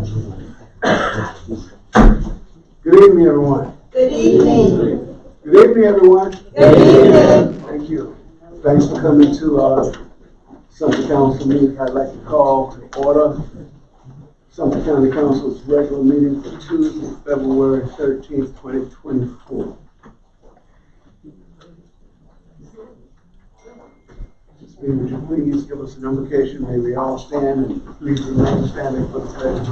Good evening, everyone. Good evening. Good evening, everyone. Good evening. Thank you. Thanks for coming to our Sumter Council meeting. I'd like to call to order Sumter County Council's regular meeting for Tuesday, February 13th, 2024. Would you please give us an invocation? May we all stand and please remain standing for the pledge.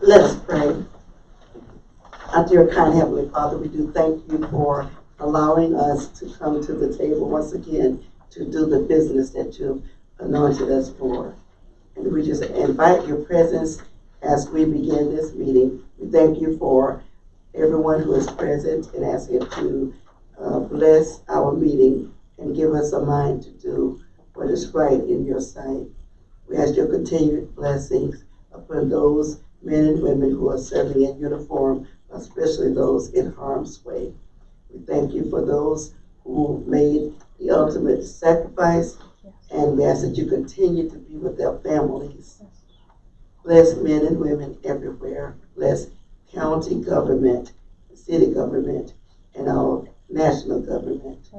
Let us pray. Our dear kind Heavenly Father, we do thank you for allowing us to come to the table once again to do the business that you've anointed us for. And we just invite your presence as we begin this meeting. We thank you for everyone who is present and ask you to bless our meeting and give us a mind to do what is right in your sight. We ask your continued blessings upon those men and women who are serving in uniform, especially those in harm's way. We thank you for those who made the ultimate sacrifice, and we ask that you continue to be with their families. Bless men and women everywhere. Bless county government, city government, and our national government.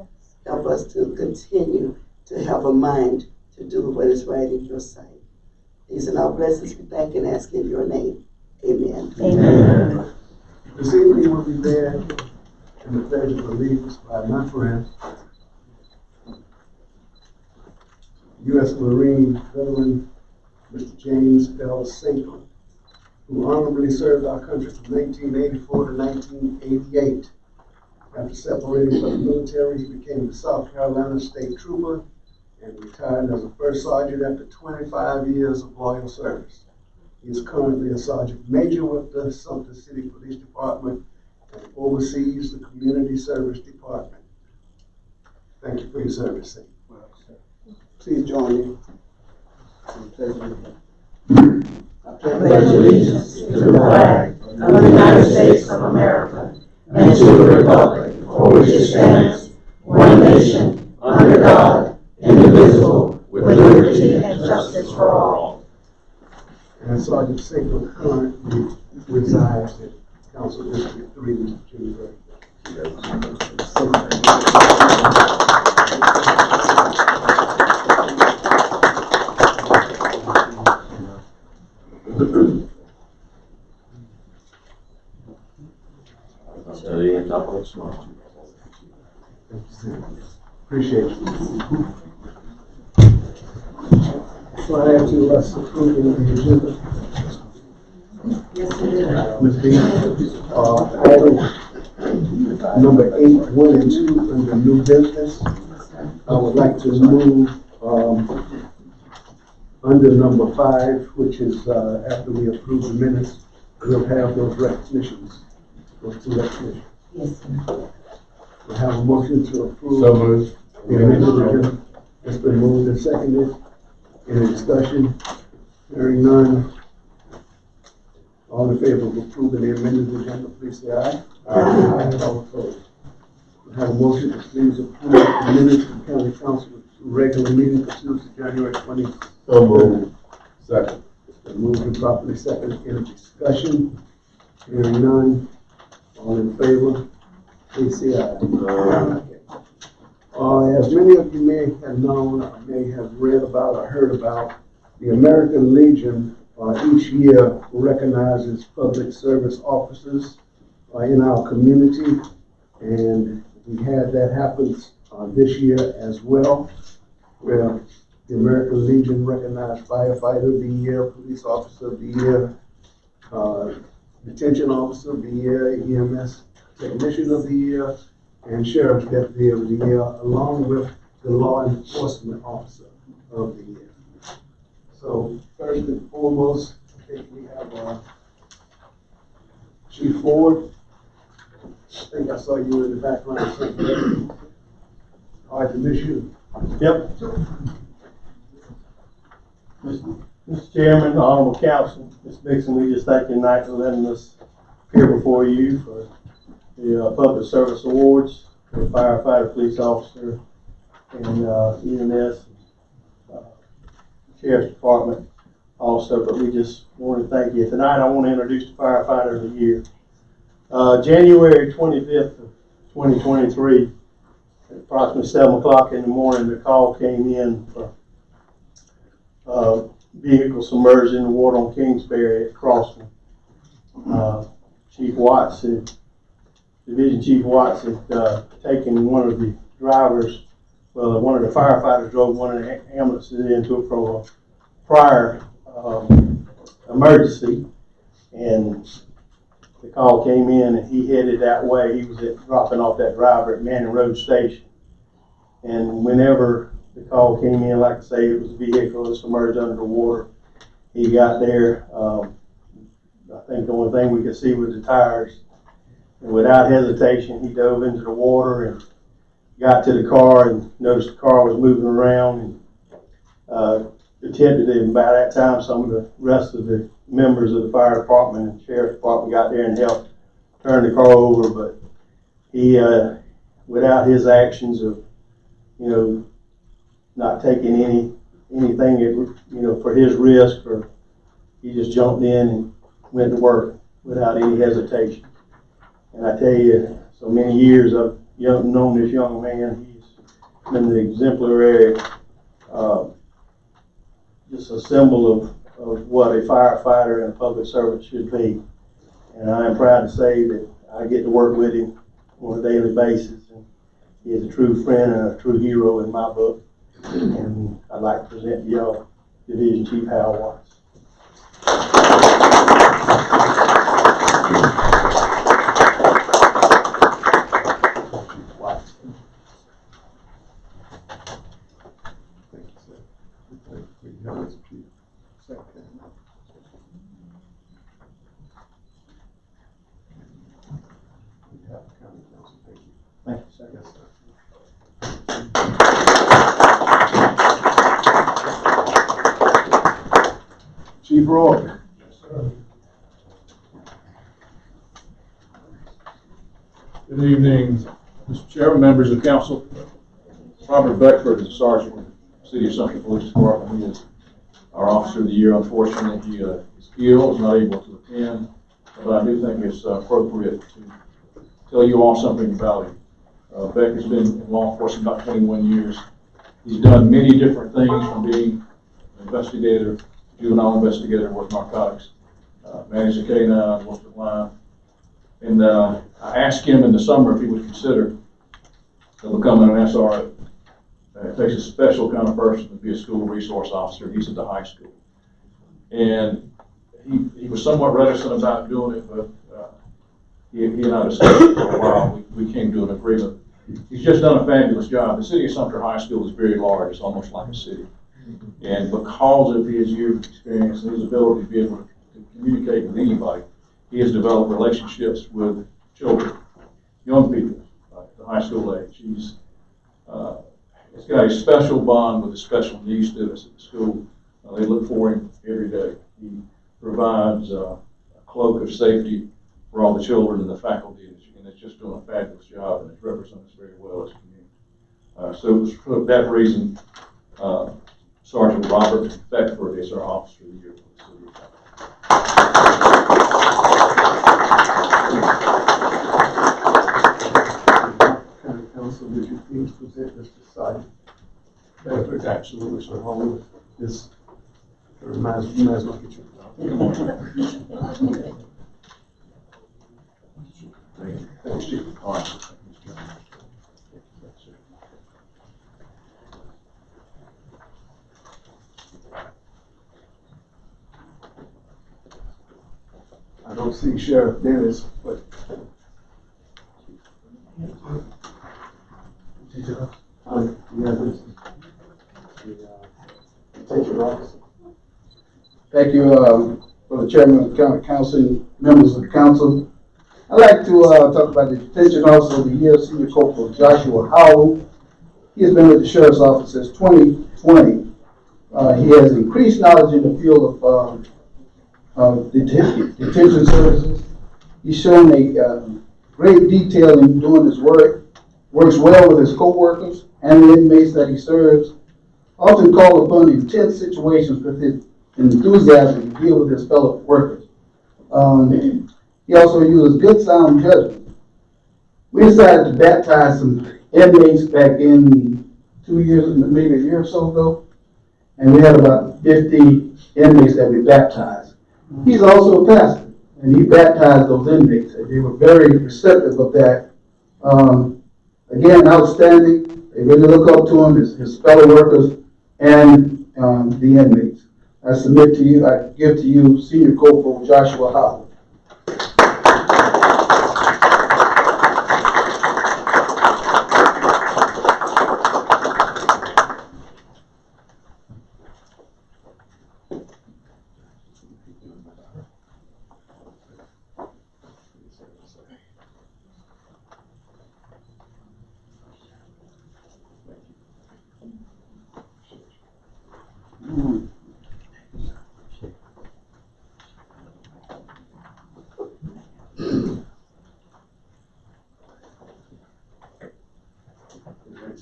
Help us to continue to have a mind to do what is right in your sight. These are our blessings we thank and ask in your name. Amen. Amen. This evening will be led in the pledge of allegiance by my friend, U.S. Marine veteran Mr. James L. Safer, who honorably served our country from 1984 to 1988. After separating from the military, he became the South Carolina State Trooper and retired as a first sergeant after 25 years of loyal service. He is currently a sergeant major with the Sumter City Police Department and oversees the Community Service Department. Thank you for your service, sir. Please join me. I pledge allegiance to the flag of the United States of America and to the republic for which it stands, one nation, under God, indivisible, with liberty and justice for all. And Sergeant Safer currently resides in Council District 3, Mr. Jimmy Gray. Appreciate you. So I have to approve the agenda. Ms. B, item number 8, 1 and 2 under new business. I would like to move under number 5, which is after we approve the minutes, we'll have those recognitions, those 2 recognitions. Yes, sir. We have a motion to approve. So moved. The amended agenda. It's been moved and seconded. Any discussion? Hearing none. All in favor of approving the amended agenda, please say aye. Aye. All opposed. We have a motion to please approve the minutes of the County Council regular meeting for Tuesday, January 20th. So moved. Second. It's been moved and properly seconded. Any discussion? Hearing none. All in favor, please say aye. Aye. As many of you may have known, or may have read about or heard about, the American Legion each year recognizes public service officers in our community, and we had that happen this year as well, where the American Legion recognized firefighter of the year, police officer of the year, detention officer of the year, EMS technician of the year, and sheriff's deputy of the year, along with the law enforcement officer of the year. So first and foremost, I think we have Chief Ford. I think I saw you in the background. Hard to miss you. Yep. Mr. Chairman, Honorable Council, Ms. Dixon, we just thank you tonight for letting us appear before you for the Public Service Awards for firefighter, police officer, and EMS, Sheriff's Department also, but we just want to thank you. Tonight I want to introduce the firefighter of the year. January 25th of 2023, at approximately 7 o'clock in the morning, the call came in for vehicle submerged in the water on Kingsbury at Crossland. Chief Watts, Division Chief Watts had taken one of the drivers, one of the firefighters drove one of the ambulances into it from a prior emergency, and the call came in and he headed that way. He was dropping off that driver at Manning Road Station. And whenever the call came in, like I say, it was a vehicle that was submerged under the water. He got there. I think the only thing we could see was the tires. And without hesitation, he dove into the water and got to the car and noticed the car was moving around, and attempted it. And by that time, some of the rest of the members of the fire department and sheriff's department got there and helped turn the car over. But he, without his actions of, not taking anything that, for his risk, or he just jumped in and went to work without any hesitation. And I tell you, so many years I've known this young man. He's been the exemplary, just a symbol of what a firefighter and a public servant should be. And I am proud to say that I get to work with him on a daily basis. And he is a true friend and a true hero in my book. And I'd like to present to y'all Division Chief Hal Watts. Thank you, sir. Yes, sir. Chief Roy. Yes, sir. Good evening, Mr. Chairman, members of council. Robert Beckford is a sergeant with the City of Sumter Police Department. He is our officer of the year. Unfortunately, he is ill, is not able to attend, but I do think it's appropriate to tell you all something about him. Beck has been in law enforcement about 21 years. He's done many different things, from being an investigator, juvenile investigator, worked narcotics, managed a K-9, worked at line. And I asked him in the summer if he would consider becoming an SRO. It takes a special kind of person to be a school resource officer. He's at the high school. And he was somewhat reticent about doing it, but he and I discussed for a while. We came to an agreement. He's just done a fabulous job. The City of Sumter High School is very large. It's almost like a city. And because of his years of experience and his ability to be able to communicate with anybody, he has developed relationships with children, young people, at the high school age. He's got a special bond with the special needs students at the school. They look for him every day. He provides a cloak of safety for all the children and the faculty, and it's just doing a fabulous job, and it represents us very well as a community. So for that reason, Sergeant Robert Beckford is our officer of the year for the city of Sumter. County Council, would you please present Mr. Sergeant Beckford? Absolutely, sir. Along with this, you might as well get your Thanks, Chief. All right. I don't see Sheriff Dennis, but Thank you, for the chairman of the county council, members of the council. I'd like to talk about the detention officer of the year, Senior Corporal Joshua Howell. He has been with the sheriff's office since 2020. He has increased knowledge in the field of detention services. He's shown a great detail in doing his work, works well with his co-workers and the inmates that he serves. often called upon in tense situations with his enthusiasm to deal with his fellow workers. He also uses good sound judgment. We decided to baptize some inmates back in 2 years, maybe a year or so ago, and we had about 50 inmates that we baptized. He's also a pastor, and he baptized those inmates, and they were very receptive of that. Again, outstanding. They really look up to him, his fellow workers, and the inmates. I give to you Senior Corporal Joshua Howell.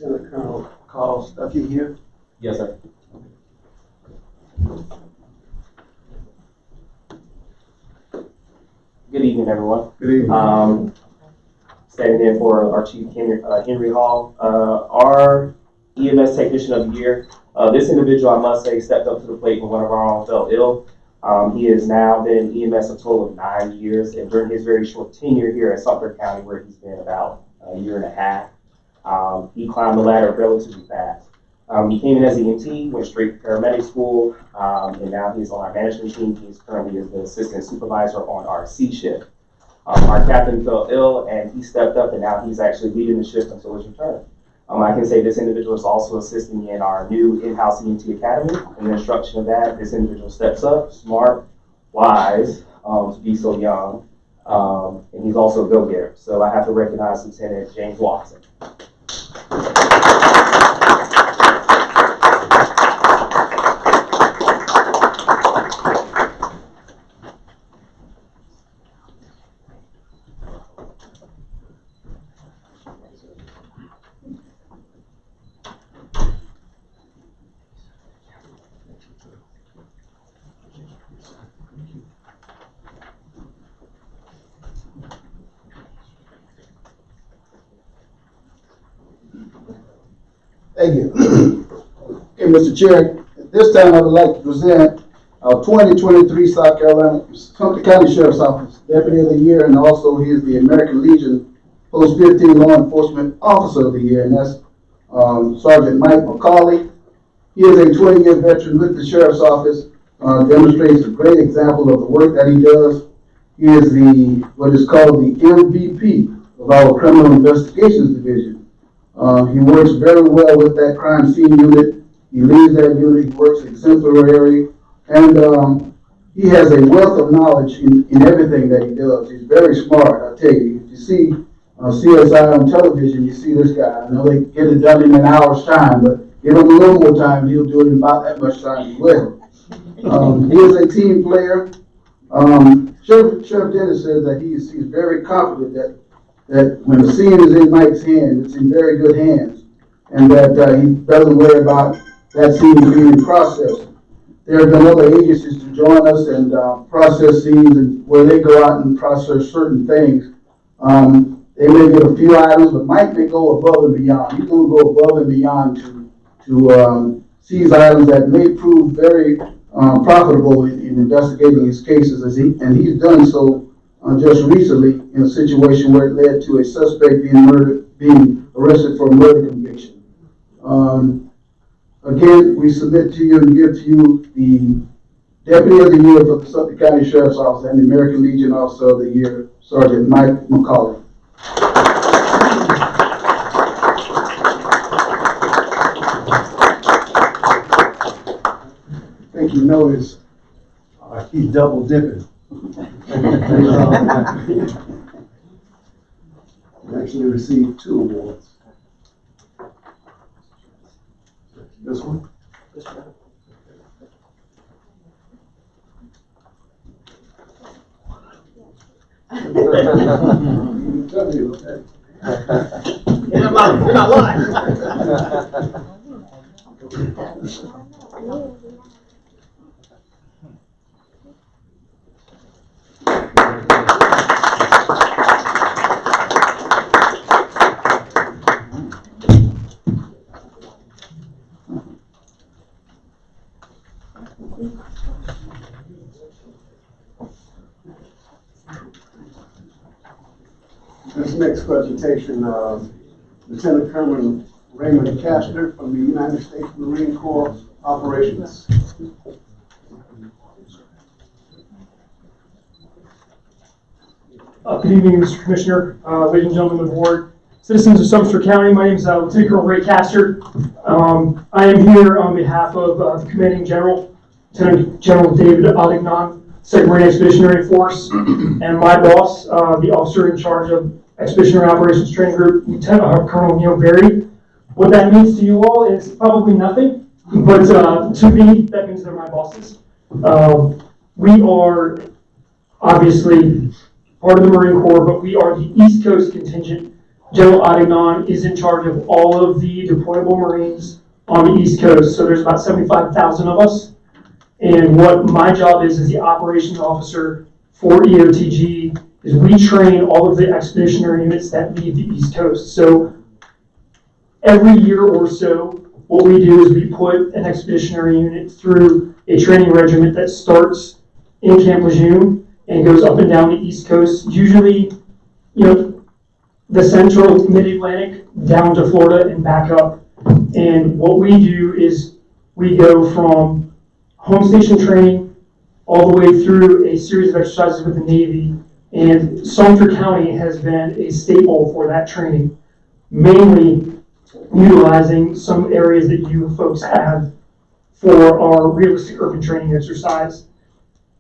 Lieutenant Colonel Carl Stuckey here. Yes, sir. Good evening, everyone. Good evening. Standing in for our Chief Henry Hall. Our EMS Technician of the Year. This individual, I must say, stepped up to the plate when one of our own fell ill. He has now been EMS a total of 9 years, and during his very short tenure here at Sumter County, where he's been about a year and a half, he climbed the ladder relatively fast. He came in as an EMT, went straight to paramedic school, and now he's on our management team. He's currently is the assistant supervisor on our C shift. Our captain fell ill, and he stepped up, and now he's actually leading the shift until his return. I can say this individual is also assisting in our new in-house EMT academy. In the instruction of that, this individual steps up, smart, wise, to be so young, and he's also a go-getter. So I have to recognize Lieutenant James Watson. Thank you. Okay, Mr. Chair, at this time I would like to present our 2023 South Carolina Sumter County Sheriff's Office Deputy of the Year, and also he is the American Legion Post 15 Law Enforcement Officer of the Year, and that's Sergeant Mike McCauley. He is a 20-year veteran with the Sheriff's Office, demonstrates a great example of the work that he does. He is what is called the MVP of our Criminal Investigations Division. He works very well with that crime scene unit. He leads that unit. He works exemplary, and he has a wealth of knowledge in everything that he does. He's very smart, I tell you. If you see CSI on television, you see this guy. I know they get it done in an hour's time, but give him a little more time, and he'll do it in about that much time as well. He is a team player. Sheriff Dennis says that he's very confident that when the scene is in Mike's hands, it's in very good hands, and that he doesn't worry about that scene being processed. There have been other agencies to join us and process scenes, and where they go out and process certain things. They may get a few items, but Mike may go above and beyond. He's going to go above and beyond to seize items that may prove very profitable in investigating his cases, and he's done so just recently in a situation where it led to a suspect being arrested for a murder conviction. Again, we submit to you and give to you the Deputy of the Year for the Sumter County Sheriff's Office and the American Legion Officer of the Year, Sergeant Mike McCauley. I think you notice he's double dipping. He actually received 2 awards. This one? This one. This next presentation, Lieutenant Colonel Raymond Castner from the United States Marine Corps Operations. Good evening, Mr. Commissioner, ladies and gentlemen of the board, citizens of Sumter County. My name is Lieutenant Colonel Ray Caster. I am here on behalf of the Commanding General, Lieutenant General David Adignan, Second Marine Expeditionary Force, and my boss, the officer in charge of Expeditionary Operations Training Group, Lieutenant Colonel Neil Berry. What that means to you all is probably nothing, but to me, that means they're my bosses. We are obviously part of the Marine Corps, but we are the East Coast contingent. General Adignan is in charge of all of the deployable Marines on the East Coast, so there's about 75,000 of us. And what my job is as the operations officer for EOTG is we train all of the expeditionary units that leave the East Coast. So every year or so, what we do is we put an expeditionary unit through a training regiment that starts in Camp Lejeune and goes up and down the East Coast, usually, the central mid-Atlantic down to Florida and back up. And what we do is we go from home station training all the way through a series of exercises with the Navy. And Sumter County has been a staple for that training, mainly utilizing some areas that you folks have for our realistic urban training exercise.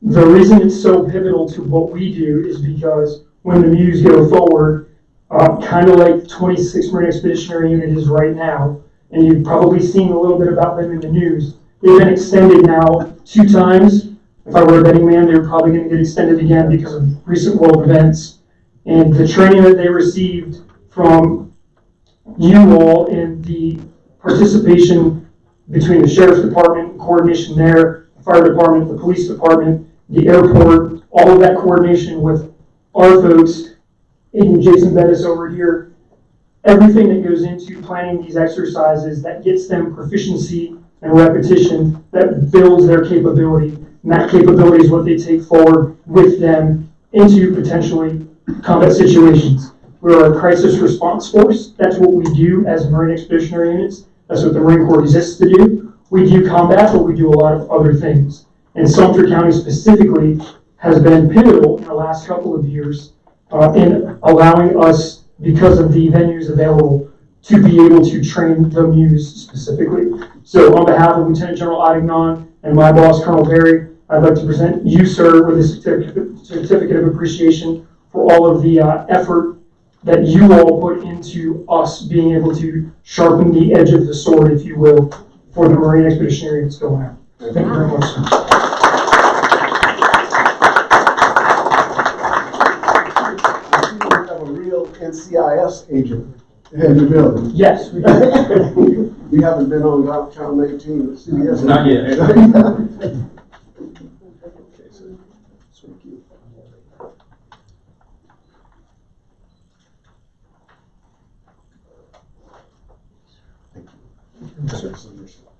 The reason it's so pivotal to what we do is because when the Muse go forward, kind of like 26th Marine Expeditionary Unit is right now, and you've probably seen a little bit about them in the news. They've been extended now 2 times. If I were a betting man, they're probably going to get extended again because of recent world events. And the training that they received from you all and the participation between the Sheriff's Department, coordination there, the Fire Department, the Police Department, the airport, all of that coordination with our folks, and Jason Bettis over here, everything that goes into planning these exercises that gets them proficiency and repetition, that builds their capability, and that capability is what they take forward with them into potentially combat situations. We're a crisis response force. That's what we do as Marine Expeditionary Units. That's what the Marine Corps exists to do. We do combat, but we do a lot of other things. And Sumter County specifically has been pivotal in the last couple of years in allowing us, because of the venues available, to be able to train the Muse specifically. So on behalf of Lieutenant General Adignan and my boss, Colonel Berry, I'd like to present you, sir, with a certificate of appreciation for all of the effort that you all put into us being able to sharpen the edge of the sword, if you will, for the Marine Expeditionary Units going out. Thank you very much, sir. NCIS agent in the building. Yes, we do. You haven't been on Channel 18 at CBS? Not yet. Okay, so, thank you.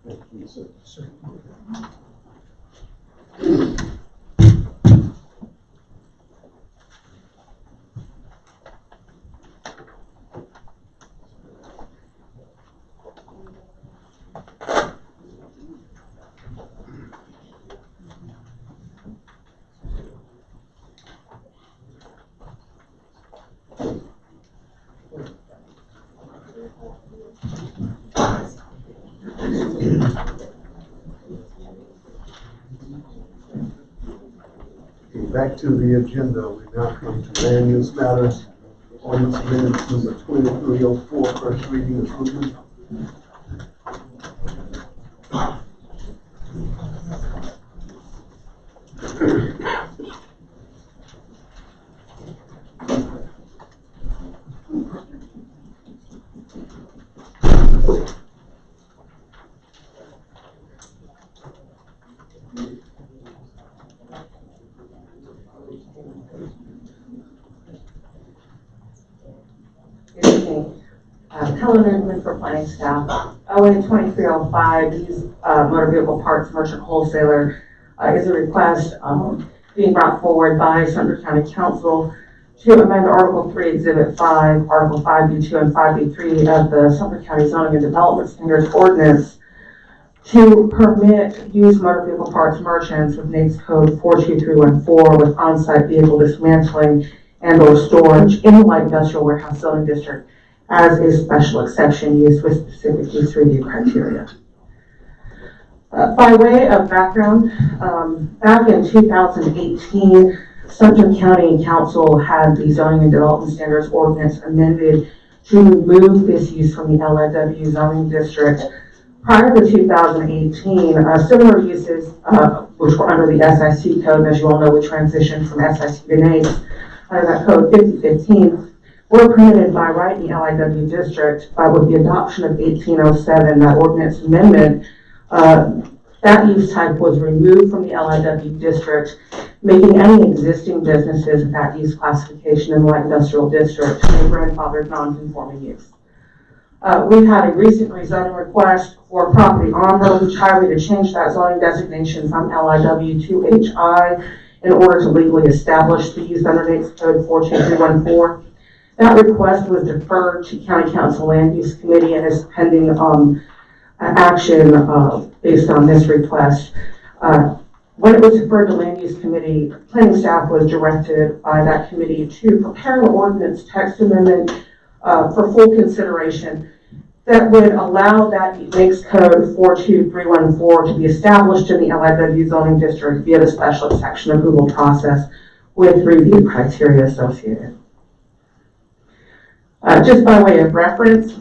Thank you, sir. Back to the agenda, we now come to land use matters. Ordinance amendment number 2304, first reading approval. Helen Redmond for planning staff. OA 2305, these motor vehicle parts merchant wholesaler, is a request being brought forward by Sumter County Council to amend Article 3, Exhibit 5, Article 5B2 and 5B3 of the Sumter County Zoning and Development Standards Ordinance to permit used motor vehicle parts merchants with NAICS code 42314 with on-site vehicle dismantling and or storage in the light industrial warehouse zoning district as a special exception use with specific use review criteria. By way of background, back in 2018, Sumter County Council had the Zoning and Development Standards Ordinance amended to remove this use from the LIW zoning district. Prior to 2018, similar uses, which were under the SIC code, and as you all know, we transitioned from SIC to NAICS, under that code 5015, were permitted by right in the LIW district. With the adoption of 1807, that ordinance amendment, that use type was removed from the LIW district, making any existing businesses with that use classification in the light industrial district a grandfathered non-conforming use. We've had a recent rezoning request for property on Roach Highway to change that zoning designation from LIW to HI in order to legally establish the use under NAICS code 42314. That request was deferred to County Council Land Use Committee and is pending action based on this request. When it was deferred to Land Use Committee, planning staff was directed by that committee to prepare an ordinance text amendment for full consideration that would allow that NAICS code 42314 to be established in the LIW zoning district via the special exception approval process with review criteria associated. Just by way of reference,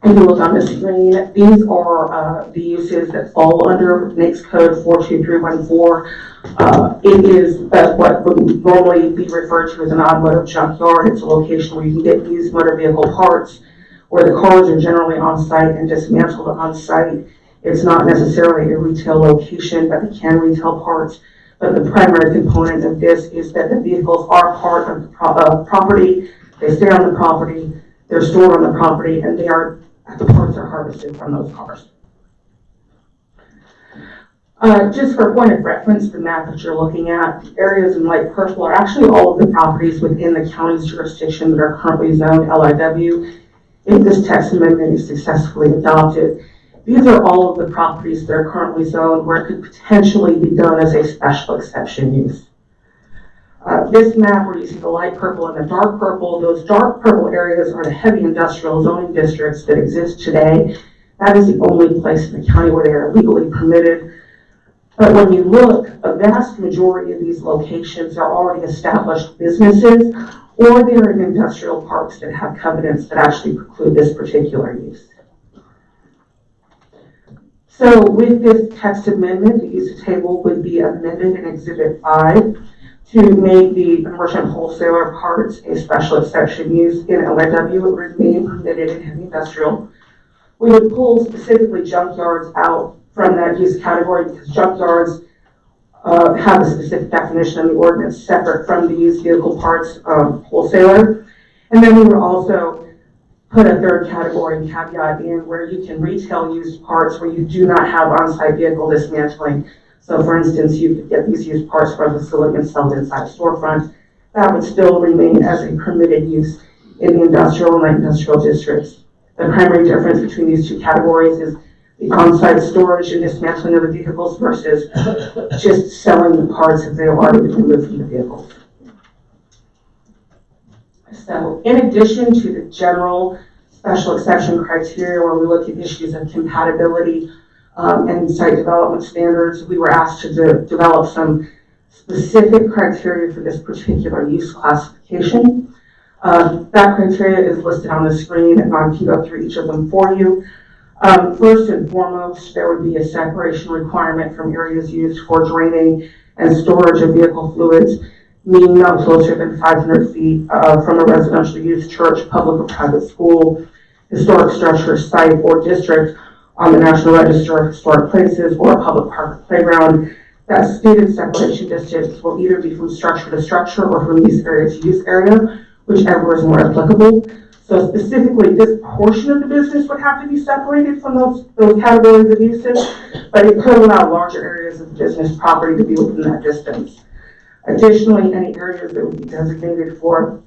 if you look on the screen, these are the uses that fall under NAICS code 42314. It is what would normally be referred to as an automotive junkyard. It's a location where you can get used motor vehicle parts, where the cars are generally on site and dismantled on site. It's not necessarily a retail location, but they can retail parts. But the primary component of this is that the vehicles are part of the property. They stay on the property, they're stored on the property, and the parts are harvested from those cars. Just for point of reference, the map that you're looking at, the areas in light purple are actually all of the properties within the county's jurisdiction that are currently zoned LIW. If this text amendment is successfully adopted, these are all of the properties that are currently zoned where it could potentially be done as a special exception use. This map where you see the light purple and the dark purple, those dark purple areas are the heavy industrial zoning districts that exist today. That is the only place in the county where they are legally permitted. But when you look, a vast majority of these locations are already established businesses, or they're in industrial parks that have covenants that actually preclude this particular use. So with this text amendment, the use table would be amended in Exhibit 5 to make the merchant wholesaler parts a special exception use in LIW. It would remain permitted in heavy industrial. We would pull specifically junkyards out from that use category because junkyards have a specific definition in the ordinance separate from the used vehicle parts wholesaler. And then we would also put a third category and caveat in where you can retail used parts where you do not have on-site vehicle dismantling. So for instance, you could get these used parts from a facility and sell it inside a storefront. That would still remain as a permitted use in the industrial and light industrial districts. The primary difference between these two categories is the on-site storage and dismantling of the vehicles versus just selling the parts if they have already been removed from the vehicles. So in addition to the general special exception criteria where we look at issues of compatibility and site development standards, we were asked to develop some specific criteria for this particular use classification. That criteria is listed on the screen and I can go through each of them for you. First and foremost, there would be a separation requirement from areas used for draining and storage of vehicle fluids, meaning no closer than 500 feet from a residential use, church, public or private school, historic structure, site, or district on the National Register of Historic Places or a public park or playground. That stated separation distance will either be from structure to structure or from use area to use area, whichever is more applicable. So specifically, this portion of the business would have to be separated from those categories of uses, but it could allow larger areas of business property to be within that distance. Additionally, any areas that would be designated for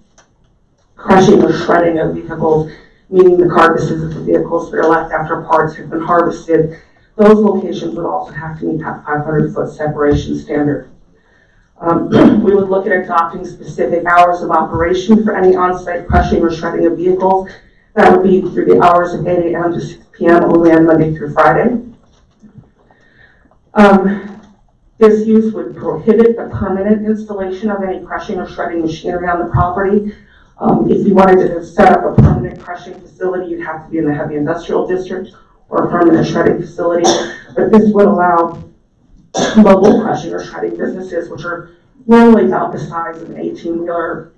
crushing or shredding of vehicles, meaning the carcasses of the vehicles that are left after parts have been harvested, those locations would also have to meet that 500-foot separation standard. We would look at adopting specific hours of operation for any on-site crushing or shredding of vehicles. That would be through the hours of 8 a.m. to 6 p.m. only on Monday through Friday. This use would prohibit the permanent installation of any crushing or shredding machinery on the property. If you wanted to set up a permanent crushing facility, you'd have to be in the heavy industrial district or a permanent shredding facility. But this would allow mobile crushing or shredding businesses, which are normally about the size of an 18-wheeler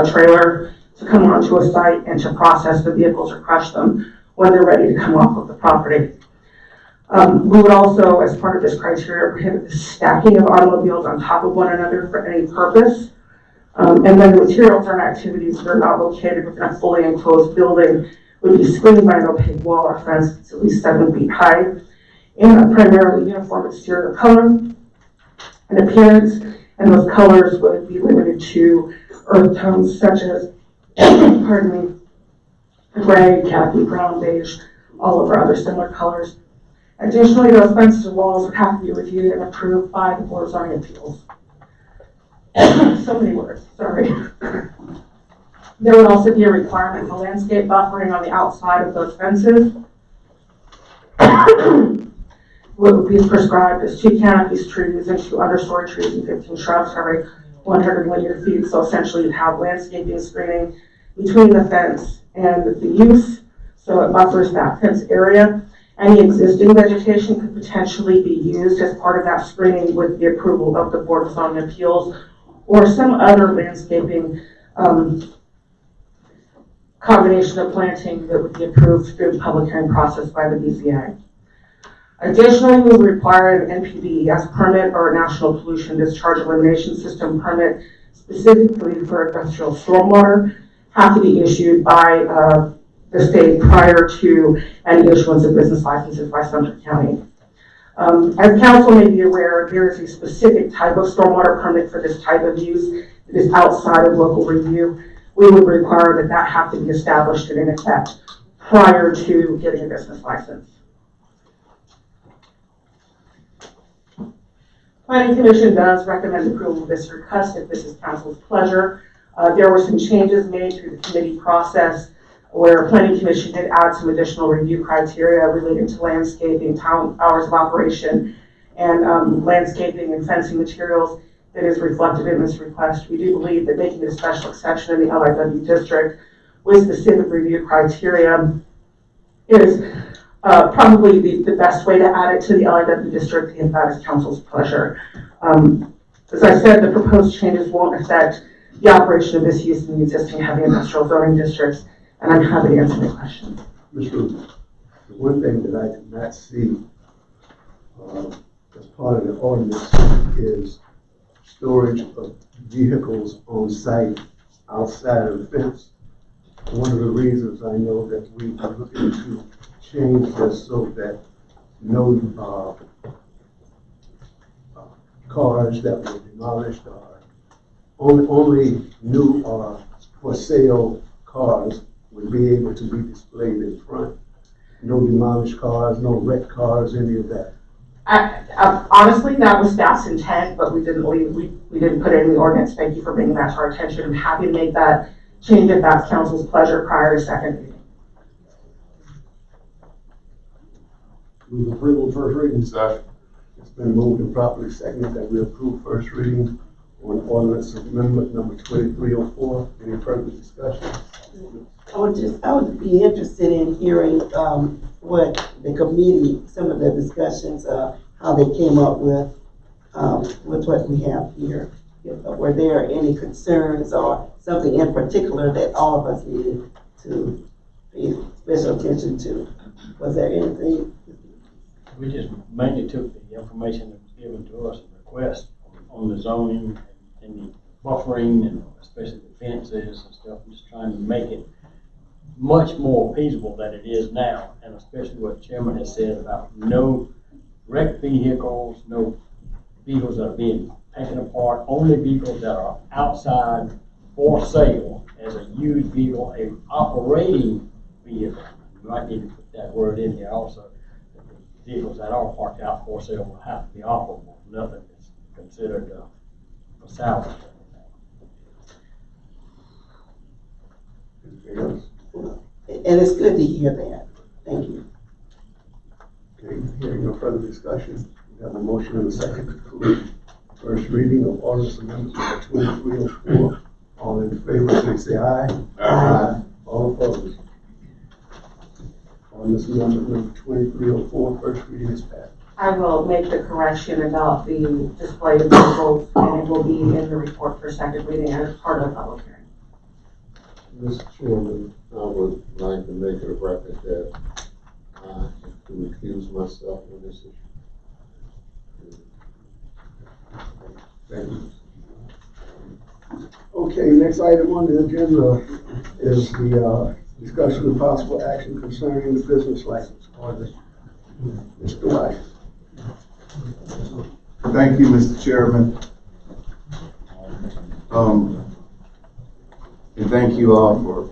trailer, to come onto a site and to process the vehicles or crush them when they're ready to come off of the property. We would also, as part of this criteria, prohibit the stacking of automobiles on top of one another for any purpose. And then the materials and activities that are not located within a fully enclosed building would be screened by an opaque wall or fence that's at least 7 feet high, and a primarily uniform exterior color and appearance, and those colors would be limited to earth tones such as, pardon me, gray, khaki, brown, beige, olive, or other similar colors. Additionally, those fences and walls would have to be reviewed and approved by the Board of Zoning Appeals. So many words, sorry. There would also be a requirement for landscape buffering on the outside of those fences. What would be prescribed is 2 canopies trees and 2 understory trees and 15 shrubs every 100 linear feet. So essentially you'd have landscaping screening between the fence and the use, so it buffers that fence area. Any existing vegetation could potentially be used as part of that screening with the approval of the Board of Zoning Appeals or some other landscaping combination of planting that would be approved through the public hearing process by the BZA. Additionally, we would require an NPDES permit or a National Pollution Discharge Elimination System permit specifically for industrial stormwater have to be issued by the state prior to any issuance of business licenses by Sumter County. As council may be aware, there is a specific type of stormwater permit for this type of use that is outside of local review. We would require that have to be established and in effect prior to getting a business license. Planning Commission does recommend approval of this request if this is council's pleasure. There were some changes made through the committee process where Planning Commission did add some additional review criteria related to landscaping, town hours of operation, and landscaping and fencing materials that is reflected in this request. We do believe that making a special exception in the LIW district with specific review criteria is probably the best way to add it to the LIW district if that is council's pleasure. As I said, the proposed changes won't affect the operation of this use in the existing heavy industrial zoning districts, and I'm happy to answer any questions. Ms. Ruth, the one thing that I did not see as part of the ordinance is storage of vehicles on site outside of the fence. One of the reasons I know that we are looking to change this so that no cars that were demolished or only new or for sale cars would be able to be displayed in front. No demolished cars, no wrecked cars, any of that. Honestly, that was staff's intent, but we didn't put it in the ordinance. Thank you for bringing that to our attention. I'm happy to make that change if that's council's pleasure prior to second reading. Move approval first reading. Second. It's been moved and properly seconded that we approve first reading on ordinance amendment number 2304. Any further discussion? I would be interested in hearing what the committee, some of the discussions, how they came up with what we have here. Were there any concerns or something in particular that all of us needed to pay special attention to? Was there anything? We just mainly took the information that was given to us and request on the zoning and the buffering and especially the fences and stuff, just trying to make it much more feasible than it is now, and especially what the chairman has said about no wrecked vehicles, no vehicles that are being taken apart, only vehicles that are outside for sale as a used vehicle, a operating vehicle. You might need to put that word in here also. Vehicles that are parked out for sale will have to be operable. Nothing is considered for salvage. Anything else? And it's good to hear that. Thank you. Okay, hearing no further discussion, we have a motion and a second to conclude first reading of ordinance amendment number 2304. All in favor, please say aye. Aye. All opposed? Ordinance amendment number 2304, first reading is passed. I will make the correction about the display of vehicles, and it will be in the report for second reading as part of the public hearing. Mr. Chairman, I would like to make a record that I have to recuse myself on this issue. Thank you. Okay, next item on the agenda is the discussion of possible action concerning the business license order. Mr. White. Thank you, Mr. Chairman. And thank you all for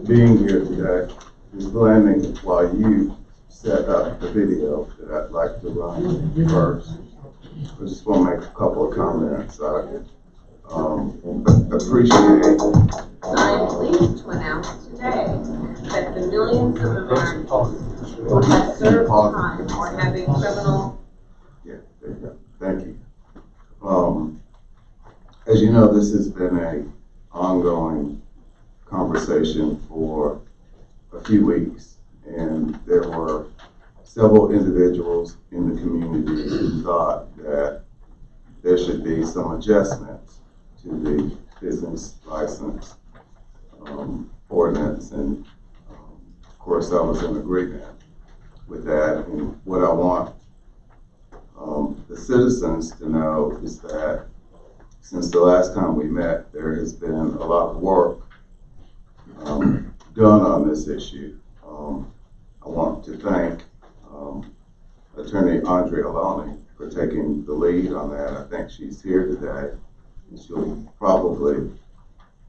being here today. Ms. Blanding, while you set up the video that I'd like to run first, I just want to make a couple of comments. I appreciate. I am pleased to announce today that the millions of Americans who have served time or have a criminal. Yeah, there you go. Thank you. As you know, this has been an ongoing conversation for a few weeks, and there were several individuals in the community who thought that there should be some adjustments to the business license ordinance, and of course I was in agreement with that. And what I want the citizens to know is that since the last time we met, there has been a lot of work done on this issue. I want to thank Attorney Andrea Aloni for taking the lead on that. I think she's here today, and she'll probably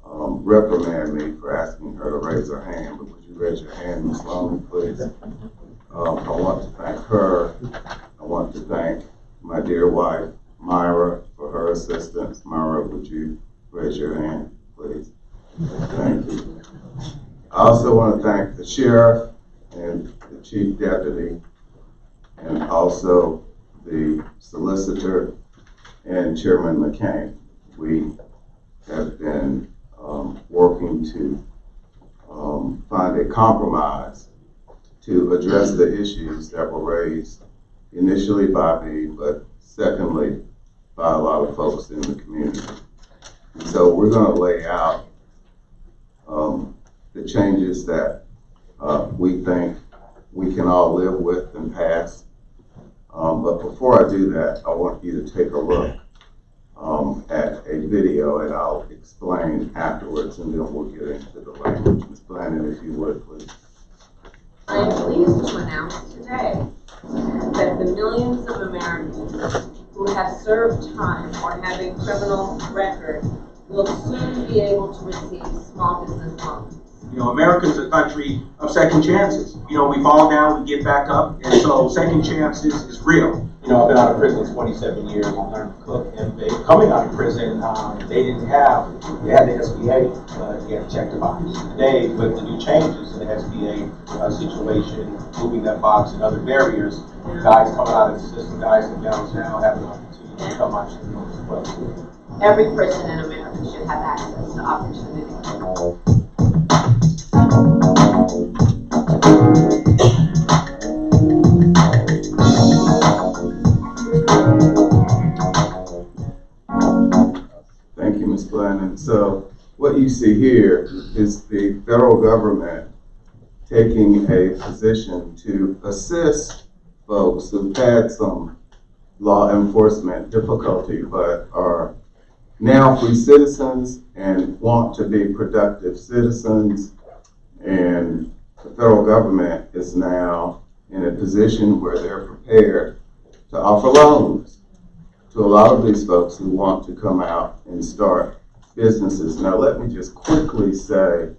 reprimand me for asking her to raise her hand, but would you raise your hand, Ms. Loney, please? I want to thank her. I want to thank my dear wife, Myra, for her assistance. Myra, would you raise your hand, please? Thank you. I also want to thank the sheriff and the chief deputy, and also the solicitor and Chairman McCain. We have been working to find a compromise to address the issues that were raised initially by me, but secondly, by a lot of folks in the community. And so we're going to lay out the changes that we think we can all live with and pass. But before I do that, I want you to take a look at a video, and I'll explain afterwards, and then we'll get into the language. Ms. Blandon, if you would, please. I am pleased to announce today that the millions of Americans who have served time or have a criminal record will soon be able to receive small business loans. You know, America's a country of second chances. You know, we fall down, we get back up, and so second chances is real. You know, I've been out of prison 27 years, I learned to cook and bake. Coming out of prison, they had the SBA, but you had to check the box. Today, with the new changes in the SBA situation, moving that box and other barriers, guys coming out of the system, guys in downtown have an opportunity to come out as well. Every person in America should have access to opportunity. Thank you, Ms. Blandon. So what you see here is the federal government taking a position to assist folks who've had some law enforcement difficulty but are now free citizens and want to be productive citizens, and the federal government is now in a position where they're prepared to offer loans to a lot of these folks who want to come out and start businesses. Now, let me just quickly say,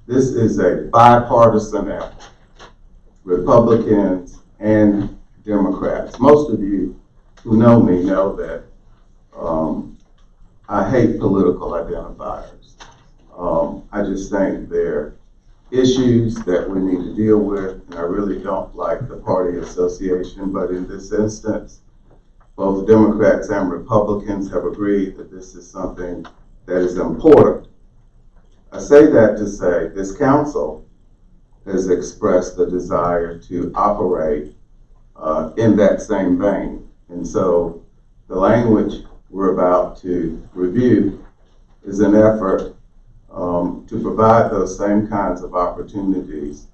this is a bipartisan effort, Republicans and Democrats. Most of you who know me know that I hate political identifiers. I just think they're issues that we need to deal with, and I really don't like the party association, but in this instance, both Democrats and Republicans have agreed that this is something that is important. I say that to say this council has expressed the desire to operate in that same vein. And so the language we're about to review is an effort to provide those same kinds of opportunities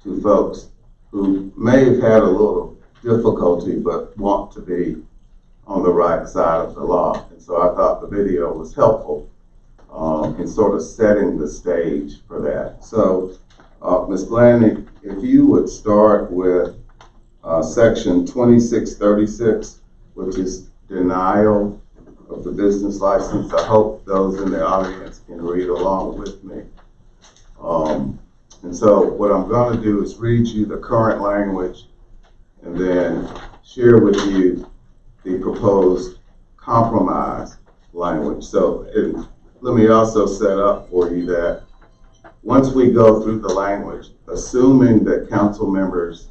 to folks who may have had a little difficulty but want to be on the right side of the law. And so I thought the video was helpful in sort of setting the stage for that. So Ms. Blaney, if you would start with section 2636, which is denial of the business license. I hope those in the audience can read along with me. And so what I'm going to do is read you the current language and then share with you the proposed compromise language. So let me also set up for you that once we go through the language, assuming that council members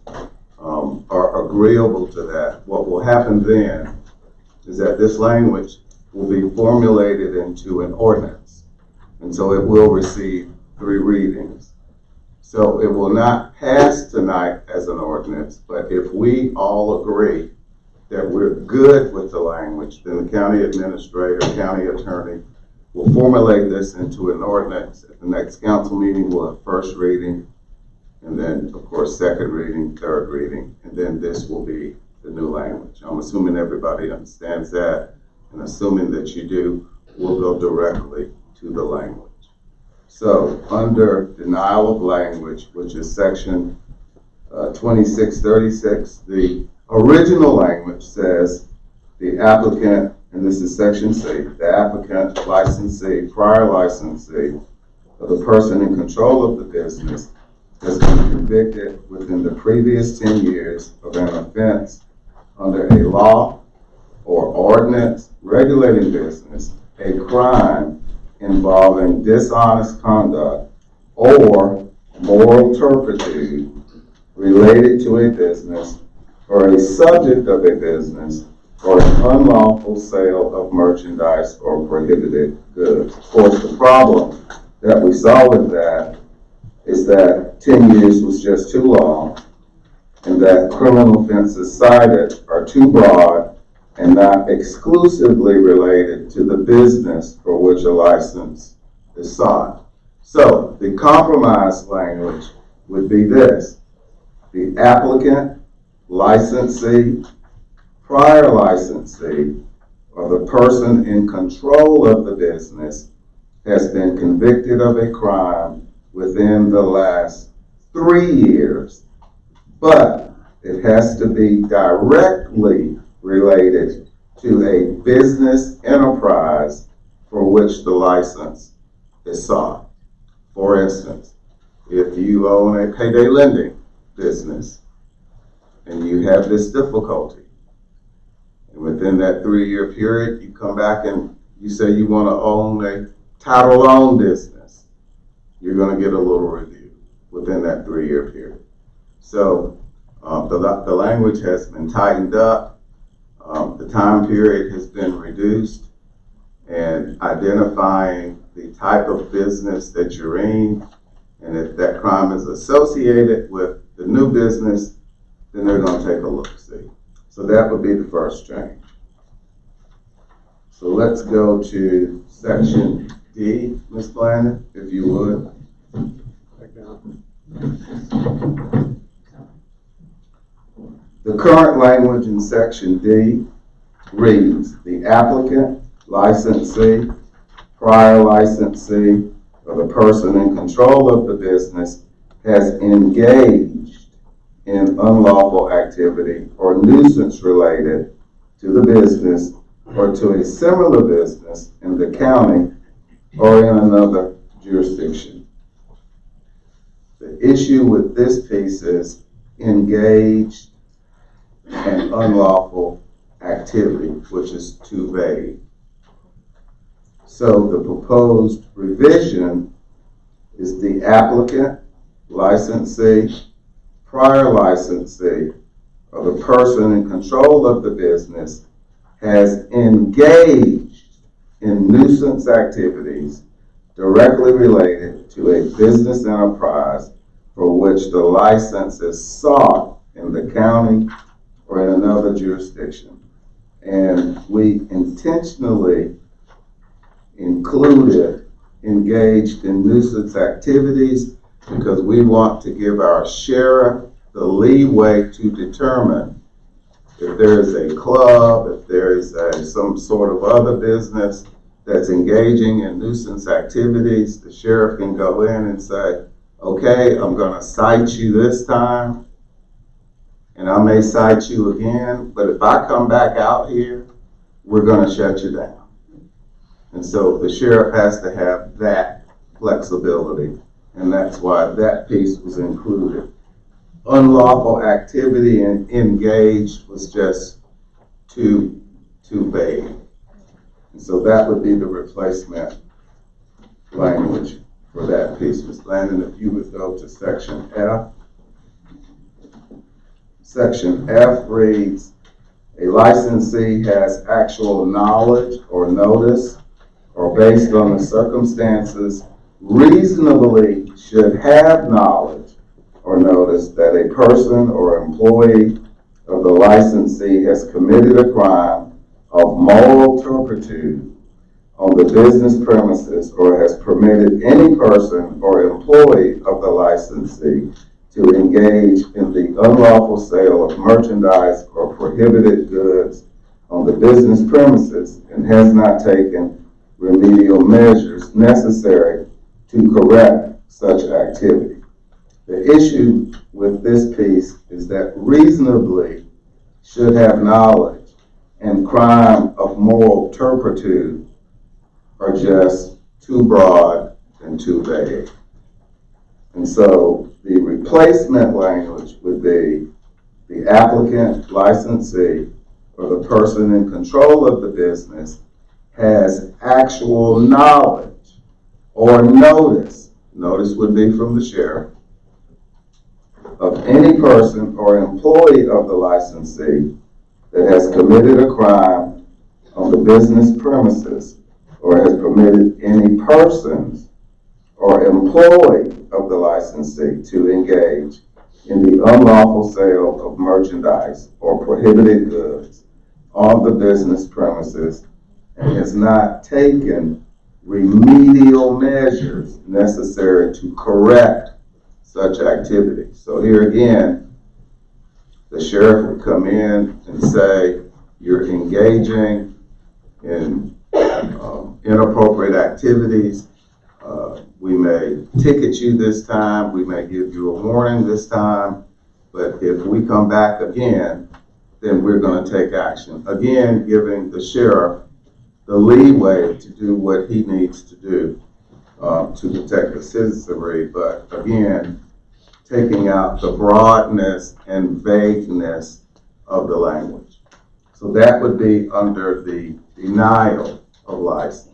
are agreeable to that, what will happen then is that this language will be formulated into an ordinance. And so it will receive 3 readings. So it will not pass tonight as an ordinance, but if we all agree that we're good with the language, then the county administrator, county attorney will formulate this into an ordinance. At the next council meeting, we'll have first reading, and then, of course, second reading, third reading, and then this will be the new language. I'm assuming everybody understands that, and assuming that you do, we'll go directly to the language. So, under denial of language, which is section 2636, the original language says the applicant, and this is section C, the applicant, licensee, prior licensee, or the person in control of the business has been convicted within the previous 10 years of an offense under a law or ordinance regulating business, a crime involving dishonest conduct or moral turpitude related to a business or a subject of a business or an unlawful sale of merchandise or prohibited goods. Of course, the problem that we saw with that is that 10 years was just too long, and that criminal offenses cited are too broad and not exclusively related to the business for which a license is sought. So the compromise language would be this: the applicant, licensee, prior licensee, or the person in control of the business has been convicted of a crime within the last 3 years, but it has to be directly related to a business enterprise for which the license is sought. For instance, if you own a payday lending business and you have this difficulty, and within that 3-year period, you come back and you say you want to own a title loan business, you're going to get a little review within that 3-year period. So the language has been tightened up, the time period has been reduced, and identifying the type of business that you're in, and if that crime is associated with the new business, then they're going to take a look-see. So that would be the first change. So let's go to section D, Ms. Blaney, if you would. The current language in section D reads: the applicant, licensee, prior licensee, or the person in control of the business has engaged in unlawful activity or nuisance related to the business or to a similar business in the county or in another jurisdiction. The issue with this piece is engaged in unlawful activity, which is too vague. So the proposed revision is the applicant, licensee, prior licensee, or the person in control of the business has engaged in nuisance activities directly related to a business enterprise for which the license is sought in the county or in another jurisdiction. And we intentionally included engaged in nuisance activities because we want to give our sheriff the leeway to determine if there is a club, if there is some sort of other business that's engaging in nuisance activities. The sheriff can go in and say, okay, I'm going to cite you this time, and I may cite you again, but if I come back out here, we're going to shut you down. And so the sheriff has to have that flexibility, and that's why that piece was included. Unlawful activity and engaged was just too vague. And so that would be the replacement language for that piece. Ms. Landon, if you would go to section F. Section F reads, a licensee has actual knowledge or notice, or based on the circumstances, reasonably should have knowledge or notice that a person or employee of the licensee has committed a crime of moral turpitude on the business premises or has permitted any person or employee of the licensee to engage in the unlawful sale of merchandise or prohibited goods on the business premises and has not taken remedial measures necessary to correct such activity. The issue with this piece is that reasonably should have knowledge and crime of moral turpitude are just too broad and too vague. And so the replacement language would be the applicant, licensee, or the person in control of the business has actual knowledge or notice. Notice would be from the sheriff of any person or employee of the licensee that has committed a crime on the business premises or has permitted any persons or employee of the licensee to engage in the unlawful sale of merchandise or prohibited goods on the business premises and has not taken remedial measures necessary to correct such activity. So here again, the sheriff would come in and say, you're engaging in inappropriate activities. We may ticket you this time, we may give you a warning this time, but if we come back again, then we're going to take action. Again, giving the sheriff the leeway to do what he needs to do to protect the citizenry, but again, taking out the broadness and vagueness of the language. So that would be under the denial of license.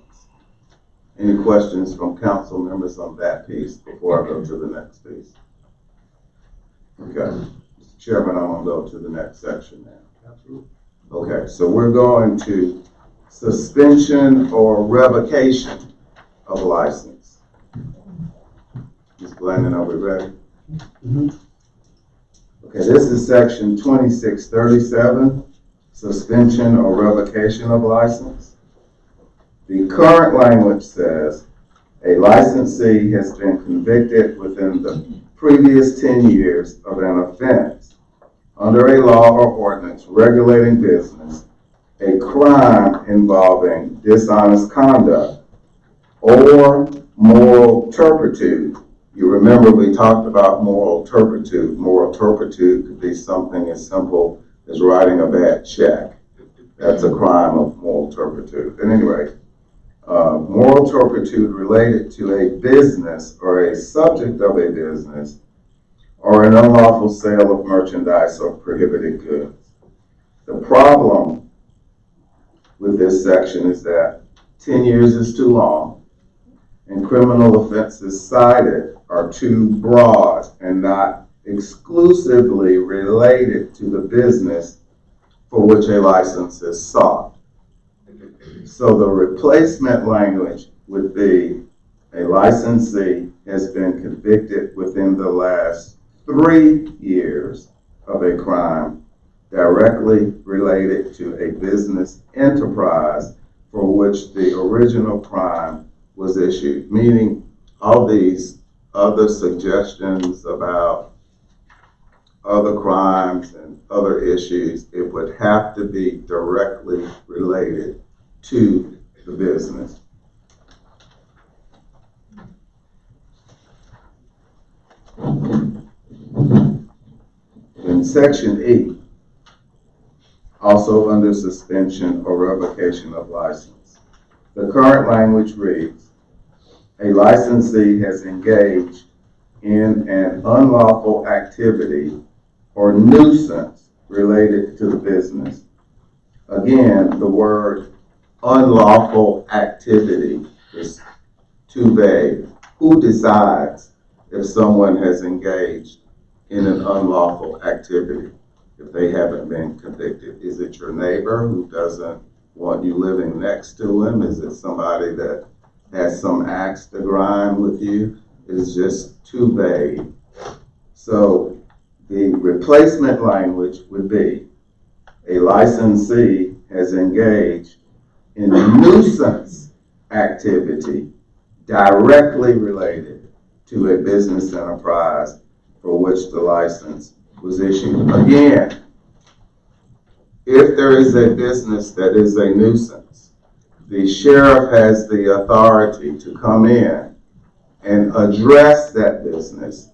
Any questions from council members on that piece before I go to the next piece? Okay, Mr. Chairman, I'm going to go to the next section now. Absolutely. Okay, so we're going to suspension or revocation of license. Ms. Blandon, are we ready? Mm-hmm. Okay, this is section 2637, suspension or revocation of license. The current language says a licensee has been convicted within the previous 10 years of an offense under a law or ordinance regulating business a crime involving dishonest conduct or moral turpitude. You remember we talked about moral turpitude. Moral turpitude could be something as simple as writing a bad check. That's a crime of moral turpitude. At any rate, moral turpitude related to a business or a subject of a business or an unlawful sale of merchandise or prohibited goods. The problem with this section is that 10 years is too long and criminal offenses cited are too broad and not exclusively related to the business for which a license is sought. So the replacement language would be a licensee has been convicted within the last 3 years of a crime directly related to a business enterprise for which the original crime was issued, meaning all these other suggestions about other crimes and other issues, it would have to be directly related to the business. In Section E, also under suspension or revocation of license, the current language reads, a licensee has engaged in an unlawful activity or nuisance related to the business. Again, the word unlawful activity is too vague. Who decides if someone has engaged in an unlawful activity if they haven't been convicted? Is it your neighbor who doesn't want you living next to him? Is it somebody that has some axe to grind with you? It's just too vague. So the replacement language would be a licensee has engaged in a nuisance activity directly related to a business enterprise for which the license was issued. Again, if there is a business that is a nuisance, the sheriff has the authority to come in and address that business,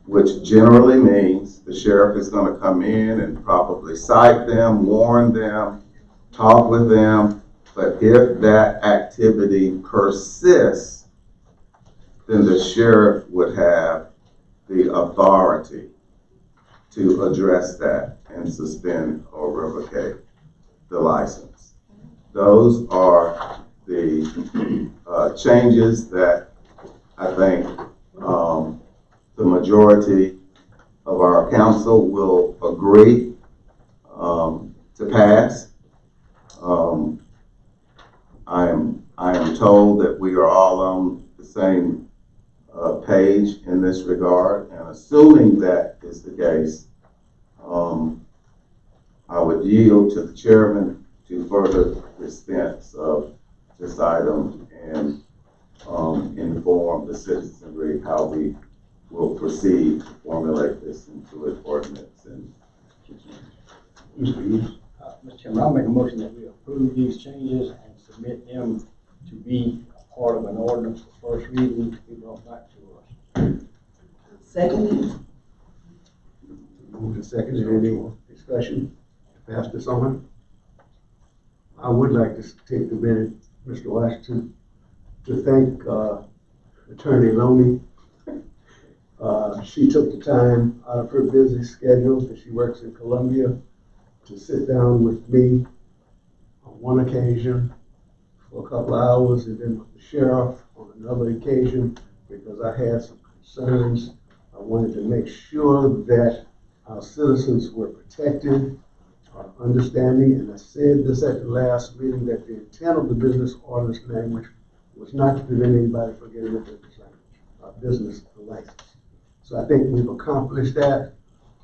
which generally means the sheriff is going to come in and probably cite them, warn them, talk with them. But if that activity persists, then the sheriff would have the authority to address that and suspend or revocate the license. Those are the changes that I think the majority of our council will agree to pass. I am told that we are all on the same page in this regard, and assuming that is the case, I would yield to the chairman to further dispense of this item and inform the citizenry how we will proceed to formulate this into an ordinance. And Mr. Chairman, I'll make a motion that we approve these changes and submit them to be a part of an ordinance for first reading to be brought back to us. Second. Moved and seconded. Any more discussion to pass this on? I would like to take a minute, Mr. Washington, to thank Attorney Loney. She took the time out of her busy schedule, that she works in Columbia, to sit down with me on one occasion for a couple of hours, and then with the sheriff on another occasion, because I had some concerns. I wanted to make sure that our citizens were protected, understanding, and I said this at the last meeting, that the intent of the business ordinance language was not to prevent anybody from getting a business license. So I think we've accomplished that.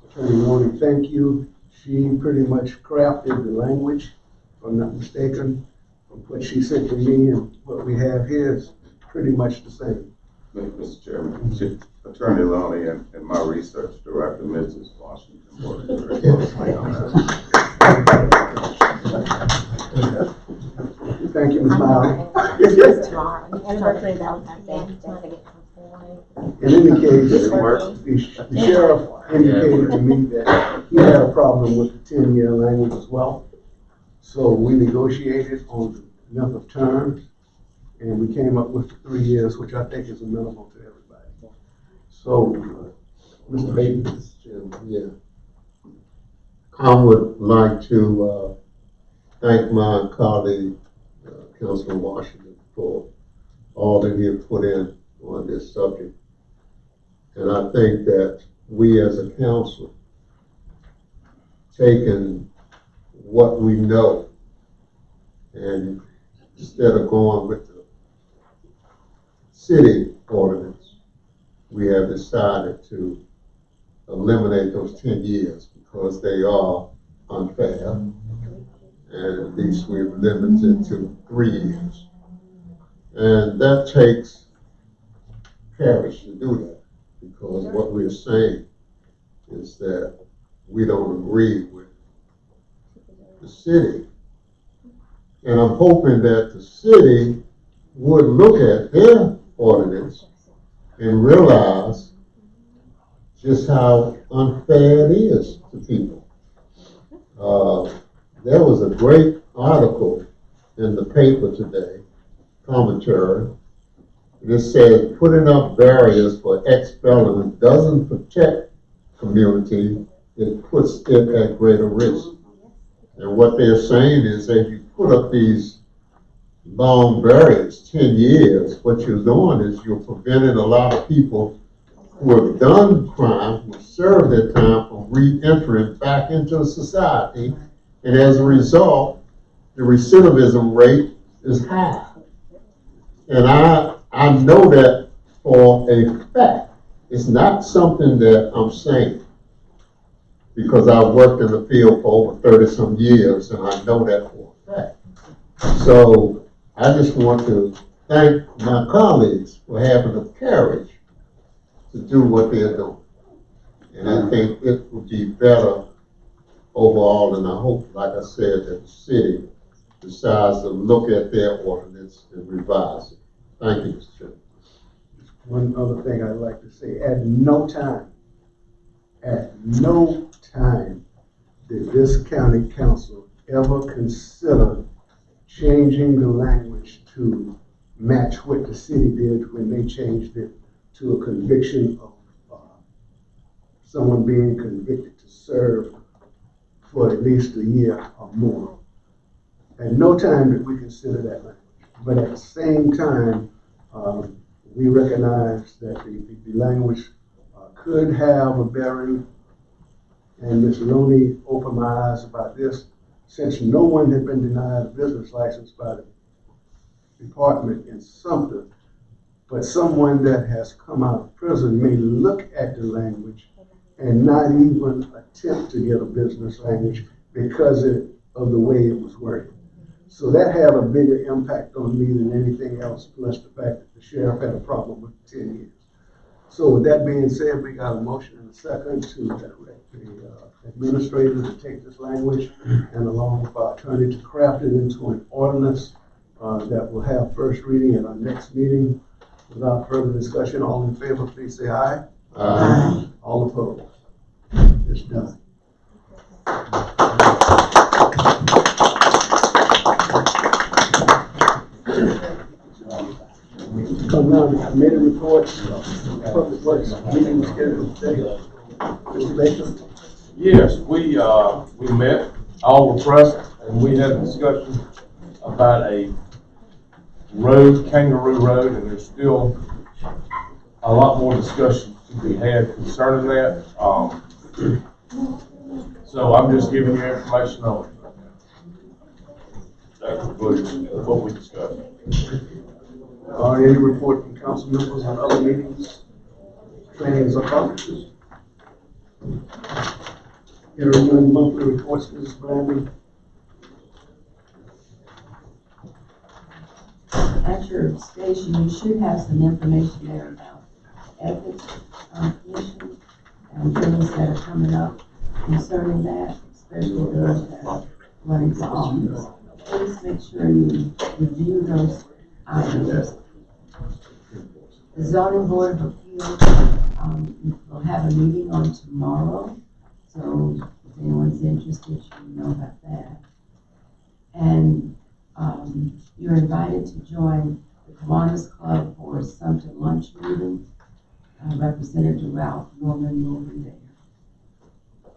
Attorney Loney, thank you. She pretty much crafted the language, if I'm not mistaken, from what she sent to me, and what we have here is pretty much the same. Mr. Chairman, Attorney Loney and my research director, Mrs. Washington, worked very closely on that. Thank you, Ms. Miles. Anniversary, Valentine's Day, trying to get some. In any case, the sheriff indicated to me that he had a problem with the 10-year language as well. So we negotiated on the length of terms, and we came up with 3 years, which I think is amenable to everybody. So, Mr. Bateman. Yeah. I would like to thank my colleague, Councilman Washington, for all that he has put in on this subject. And I think that we as a council, taking what we know, and instead of going with the city ordinance, we have decided to eliminate those 10 years because they are unfair. And at least we've limited to 3 years. And that takes courage to do that, because what we're saying is that we don't agree with the city. And I'm hoping that the city would look at their ordinance and realize just how unfair it is to people. There was a great article in the paper today, commentary. It said putting up barriers for ex-felons doesn't protect community, it puts it at greater risk. And what they're saying is that you put up these long barriers, 10 years, what you're doing is you're preventing a lot of people who have done crime, who have served their time, from re-entering back into society. And as a result, the recidivism rate is high. And I know that for a fact. It's not something that I'm saying, because I've worked in the field for over 30-some years, and I know that for a fact. So I just want to thank my colleagues for having the courage to do what they're doing. And I think it would be better overall, and I hope, like I said, that the city decides to look at their ordinance and revise it. Thank you, Mr. Chairman. One other thing I'd like to say, at no time did this county council ever consider changing the language to match what the city did when they changed it to a conviction of someone being convicted to serve for at least a year or more. At no time did we consider that language. But at the same time, we recognize that the language could have a bearing, and Ms. Looney opened my eyes about this. Since no one had been denied a business license by the department in Sumter, but someone that has come out of prison may look at the language and not even attempt to get a business language because of the way it was worded. So that had a bigger impact on me than anything else, plus the fact that the sheriff had a problem with 10 years. So with that being said, we got a motion and a second to direct the administrator to take this language and along with our attorney to craft it into an ordinance that will have first reading at our next meeting. Without further discussion, all in favor, please say aye. Aye. All opposed? It's done. Come now to committee reports, public works meeting scheduled today. Mr. Baker? Yes, we met, all were present, and we had a discussion about a road, Kangaroo Road, and there's still a lot more discussion to be had concerning that. So I'm just giving you information on it. That concludes what we discussed. Any report from council members on other meetings, trainings, or conferences? Hearing monthly reports, Mrs. Blandon. At your station, you should have some information there about ethics commissions and things that are coming up concerning that, especially those that are running for office. Please please make sure you review those items. The zoning board of appeals, will have a meeting on tomorrow, so if anyone's interested, you should know about that. And, you're invited to join the Kiwanis Club for Sumter lunch meeting. Representative Ralph Norman will be there.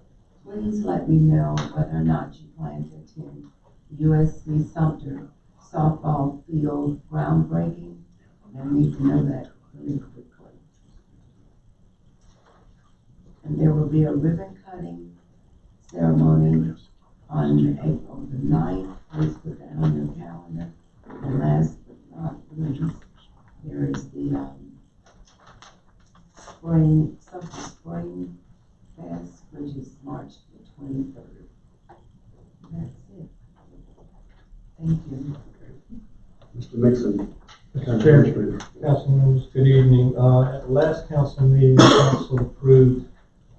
Please let me know whether or not you plan to attend USC Sumter softball field groundbreaking. I need to know that really quickly. And there will be a ribbon cutting ceremony on April the 9th. Please put that on your calendar. And last but not least, there is the Sumter Spring Fest, which is March the 23rd. That's it. Thank you. Mr. Mixon. Mr. Chairman, council members, good evening. At the last council meeting, the council approved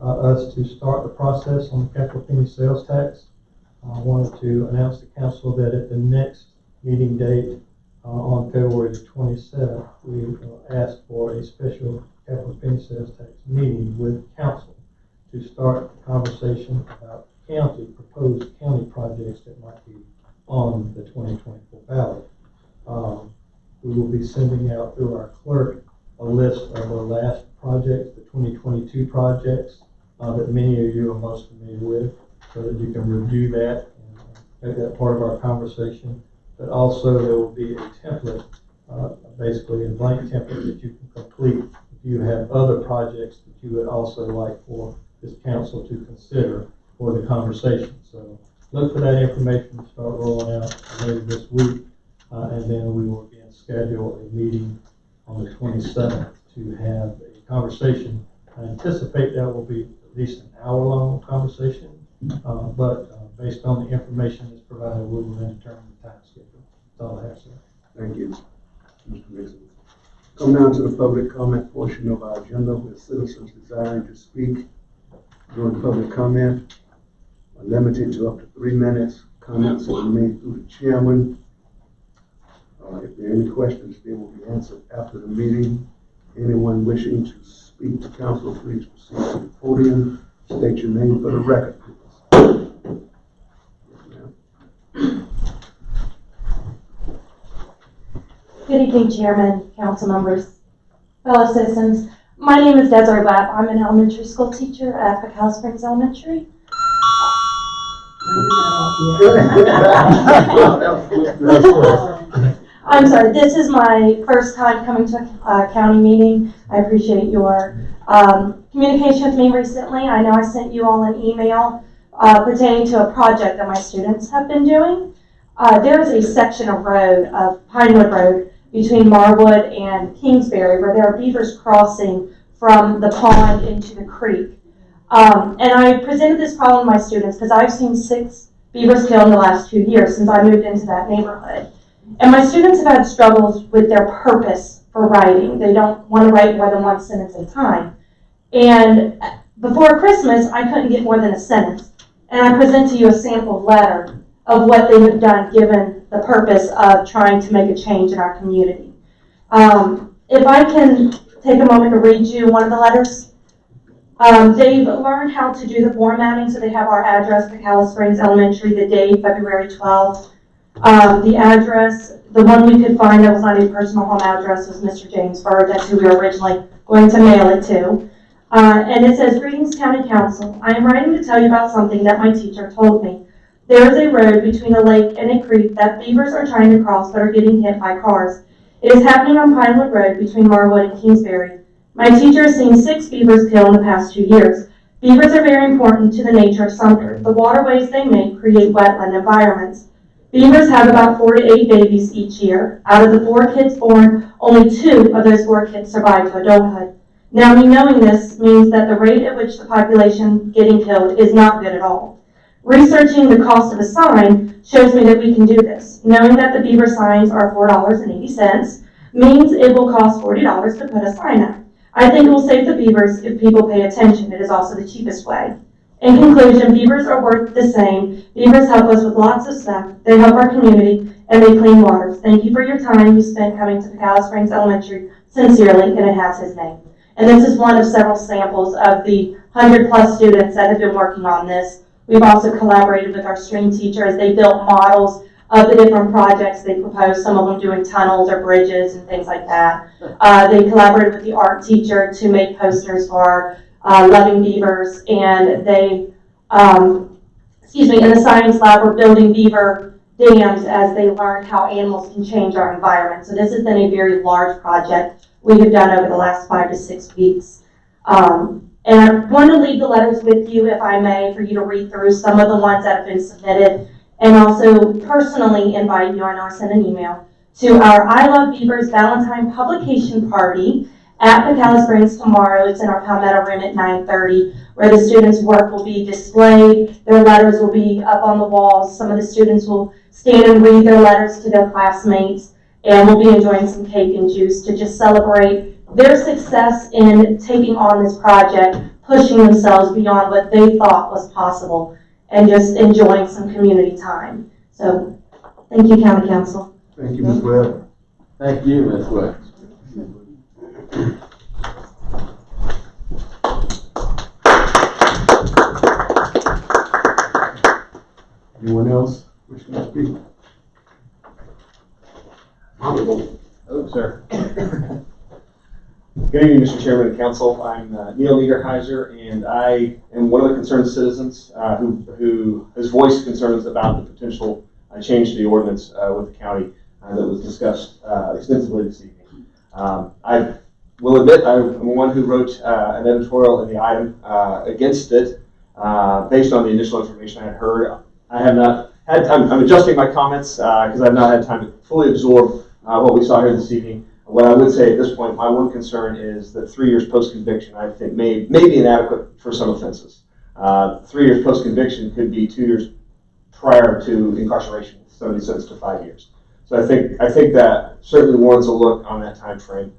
us to start the process on the capital penny sales tax. I wanted to announce to council that at the next meeting date on February the 27th, we will ask for a special capital penny sales tax meeting with council to start the conversation about proposed county projects that might be on the 2024 ballot. We will be sending out through our clerk a list of the last projects, the 2022 projects that many of you are most familiar with, so that you can review that and make that part of our conversation. But also there will be a template, basically a blank template that you can complete if you have other projects that you would also like for this council to consider for the conversation. So look for that information to start rolling out later this week, and then we will again schedule a meeting on the 27th to have a conversation. I anticipate that will be at least an hour-long conversation, but based on the information that's provided, we will then determine the time schedule. That's all I have, sir. Thank you, Mr. Mixon. Come down to the public comment portion of our agenda where citizens desiring to speak during public comment are limited to up to 3 minutes. Comments will be made through the chairman. If there are any questions, they will be answered after the meeting. Anyone wishing to speak to council, please proceed to the podium. State your name for the record, please. Yes, Good evening, Chairman, council members, fellow citizens. My name is Desiree Webb. I'm an elementary school teacher at Pecos Springs Elementary. I'm sorry, this is my first time coming to a county meeting. I appreciate your communication with me recently. I know I sent you all an email pertaining to a project that my students have been doing. There is a section of road, of Pinewood Road, between Marwood and Kingsbury, where there are beavers crossing from the pond into the creek. And I presented this problem to my students because I've seen 6 beavers killed in the last 2 years since I moved into that neighborhood. And my students have had struggles with their purpose for writing. They don't want to write more than 1 sentence at a time. And before Christmas, I couldn't get more than a sentence. And I present to you a sample letter of what they have done given the purpose of trying to make a change in our community. If I can take a moment to read you one of the letters. They've learned how to do the formatting, so they have our address, Pecos Springs Elementary, the date, February 12th. The address, the one we could find that was not a personal home address was Mr. James Bird. That's who we were originally going to mail it to. And it says, "Greetings, County Council. I am writing to tell you about something that my teacher told me. There is a road between a lake and a creek that beavers are trying to cross but are getting hit by cars. It is happening on Pinewood Road between Marwood and Kingsbury. My teacher has seen 6 beavers killed in the past 2 years. Beavers are very important to the nature of Sumter. The waterways they make create wetland environments. Beavers have about 4 to 8 babies each year. Out of the 4 kids born, only 2 of those 4 kids survive to adulthood. Now, me knowing this means that the rate at which the population getting killed is not good at all. Researching the cost of a sign shows me that we can do this. Knowing that the beaver signs are $4.80 means it will cost $40 to put a sign up. I think it will save the beavers if people pay attention. It is also the cheapest way. In conclusion, beavers are worth the same. Beavers help us with lots of stuff. They help our community, and they clean water. Thank you for your time you spent coming to Pecala Springs Elementary. Sincerely, and it has his name. And this is one of several samples of the 100+ students that have been working on this. We've also collaborated with our stream teacher as they built models of the different projects they proposed, some of them doing tunnels or bridges and things like that. They collaborated with the art teacher to make posters for Loving Beavers, and they, in the science lab, we're building beaver dams as they learn how animals can change our environment. So this has been a very large project we have done over the last 5 to 6 weeks. And I want to leave the letters with you, if I may, for you to read through some of the ones that have been submitted, and also personally invite you, I know I sent an email, to our I Love Beavers Valentine publication party at Pecala Springs tomorrow. It's in our Palmetto room at 9:30, where the students' work will be displayed. Their letters will be up on the walls. Some of the students will stand and read their letters to their classmates, and we'll be enjoying some cake and juice to just celebrate their success in taking on this project, pushing themselves beyond what they thought was possible, and just enjoying some community time. So, thank you, County Council. Thank you, Ms. Webb. Thank you, Ms. Webb. Anyone else wishing to speak? Honorable. Hello, sir. Good evening, Mr. Chairman and Council. I'm Neil Niederheiser, and I am one of the concerned citizens who has voiced concerns about the potential change to the ordinance with the county that was discussed extensively this evening. I will admit I'm one who wrote an editorial in the item against it based on the initial information I had heard. I have not had time. I'm adjusting my comments because I've not had time to fully absorb what we saw here this evening. What I would say at this point, my one concern is that 3 years post-conviction, I think, may be inadequate for some offenses. 3 years post-conviction could be 2 years prior to incarceration, 70 cents to 5 years. So I think that certainly warrants a look on that time frame.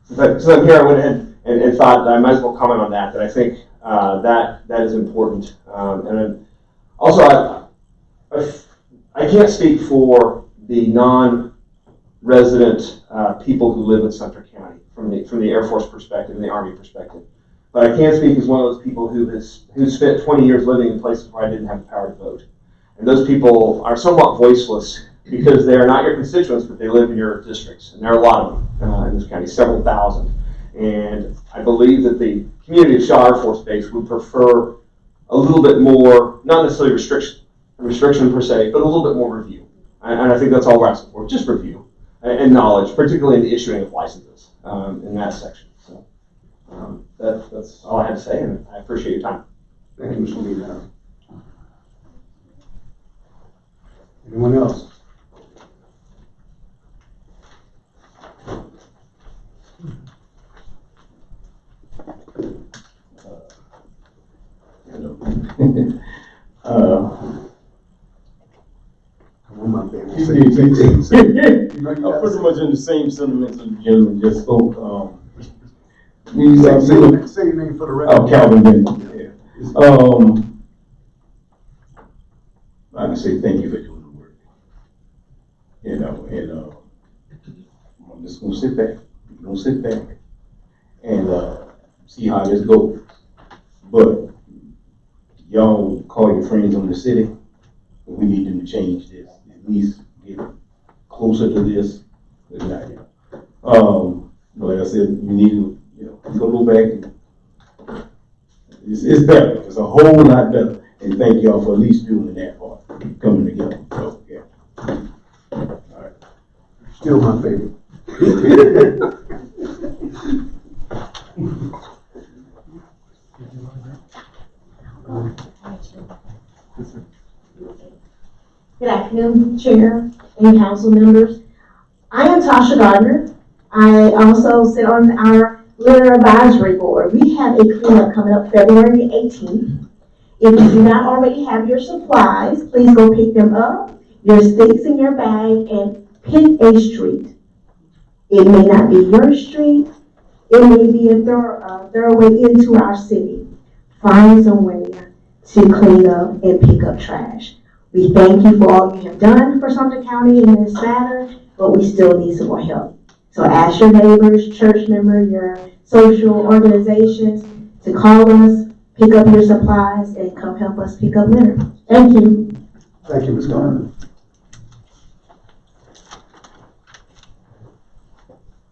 Since I'm here, I went ahead and thought that I might as well comment on that. That I think that is important. And then also, I can't speak for the non-resident people who live in Sumter County from the Air Force perspective and the Army perspective. But I can speak as one of those people who spent 20 years living in places where I didn't have the power to vote. And those people are somewhat voiceless because they are not your constituents, but they live in your districts. And there are a lot of them in this county, several thousand. And I believe that the community of Shaw Air Force Base would prefer a little bit more, not necessarily restriction per se, but a little bit more review. And I think that's all we're asking for, just review and knowledge, particularly in the issuing of licenses in that section. So that's all I had to say, and I appreciate your time. Thank you, Mr. Lee. Anyone else? I'm pretty much in the same sentiments of the gentleman just spoke. Say your name for the record. Oh, Calvin Benton. Yeah. I can say thank you for doing the work. And I'm just gonna sit back. I'm gonna sit back and see how this goes. But y'all call your friends on the city. We need them to change this. At least get closer to this. Like I said, we need to, go back. It's better. It's a whole lot better. And thank y'all for at least doing that part, coming together. So yeah. All right. Still my favorite. Good afternoon, Chair and council members. I am Tasha Gardner. I also sit on our litter advisory board. We have a cleanup coming up February 18th. If you do not already have your supplies, please go pick them up, your sticks in your bag, and pick a street. It may not be your street. It may be a thoroughway into our city. Find somewhere to clean up and pick up trash. We thank you for all you have done for Sumter County in this matter, but we still need some more help. So ask your neighbors, church members, your social organizations to call us, pick up your supplies, and come help us pick up litter. Thank you. Thank you, Ms. Gardner.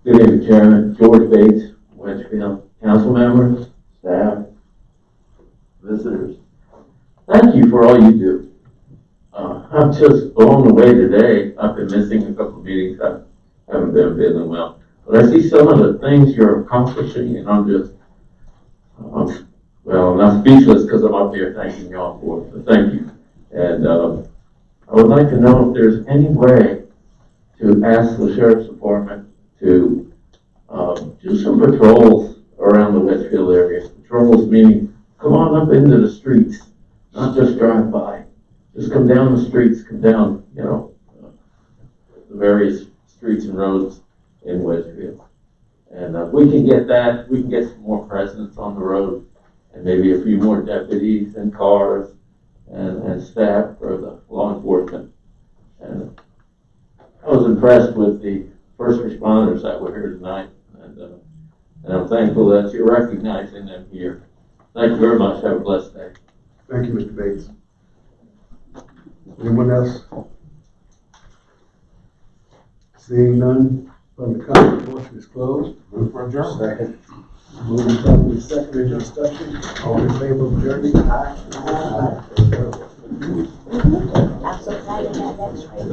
Good evening, Chairman. George Bates, Wedgefield, council members, staff, visitors. Thank you for all you do. I'm just blown away today. I've been missing a couple of meetings. I haven't been feeling well. But I see some of the things you're accomplishing, and I'm just, well, I'm not speechless because I'm up here thanking y'all for it. So thank you. And I would like to know if there's any way to ask the sheriff's department to do some patrols around the Westfield area. Patrols meaning come on up into the streets, not just drive by. Just come down the streets, come down, the various streets and roads in Westfield. And if we can get that, we can get some more presence on the road and maybe a few more deputies and cars and staff for the law enforcement. And I was impressed with the first responders that were here tonight. And I'm thankful that you're recognizing them here. Thank you very much. Have a blessed day. Thank you, Mr. Bates. Anyone else? Seeing none from the council, motion is closed. Move for adjournment. Second. Moving properly second into discussion. All in favor of adjourning? Aye. Aye. I'm so glad you had that straight.